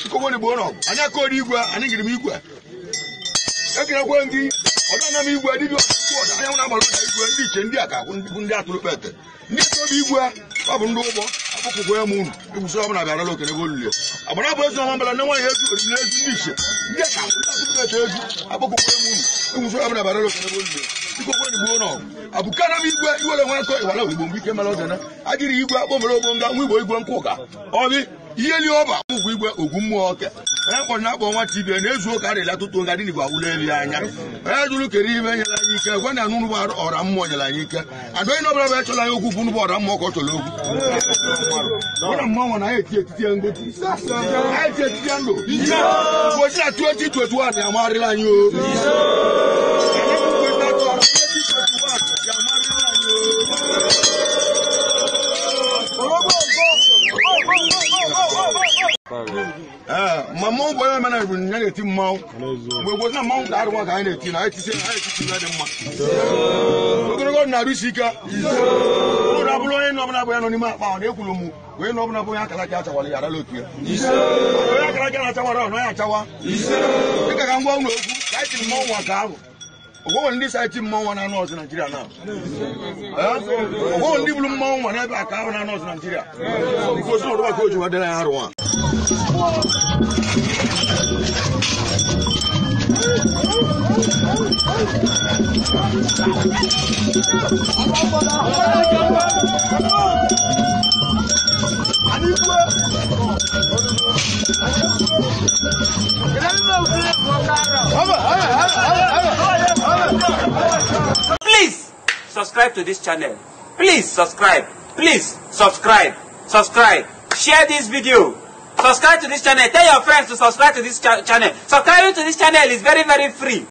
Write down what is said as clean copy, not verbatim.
Iko ni bono. Anya ko di igwe, ani ngiri mi igwe. Ekira kwa ngi, oda na mi igwe di bi o. Anya na malo da igwe ndi che ndi aka ndi atulu pete. Ndi to bi igwe, ba bu ndo bo, abuku go ya mu. Ibu so ba na ba lo kene go lule. Abana bo so ma bala na wa yesu orilezu ndi che. Ndi aka atulu pete ezu, abuku go ya mu. Ibu so ba na ba lo kene go lule. Iko ni bono. Abukana mi igwe iwole nwa ko iwala ogbo mbike mala odana. Agiri igwe akpomoro ogbo nga nwa igbo igwe nkuka. Obi iyeli oba ogwu igwe ogwummu oke. Ko na akpọ nwa tibe na ezu oka arịla tutu nga dị n'igwe awụla eli anya. Jụrụ kere ibe nyela anyị ike gwa na anụnụ bụ ọra mmụọ nyela anyị ike. Adọghị n'ọbụla bụ echọla anyị okwu bụ n'ụbụ ọra mmụọ ka ọ chọrọ okwu. Ọra mmụọ na anyị eti etiti ya ngotu. Anyị eti etiti ya ndụ. Ụbọchị na 2021 ya amarịla anyị o. Mama boy mana na eti mmaw we go na mmaw da arwa ga na eti na eti se na eti na de mma ogoro na rusika o na bulo no na boy no ni ma pa na ekulu mu we no na boy akala ja chawale ya lo tie o akala ja na chawara no ya chawa dika ka ngwa unu ogu ka eti mmaw wa ka ahụ ogo ndi sa eti mmaw na North Nigeria na ogo ndi bulu mmaw ma na ba ka ahụ na North Nigeria because no do ba ko ju wa de na arwa. Please subscribe to this channel. Please subscribe. Please subscribe. Subscribe. Share this video. Subscribe to this channel. Tell your friends to subscribe to this channel. Subscribing to this channel is very, very free.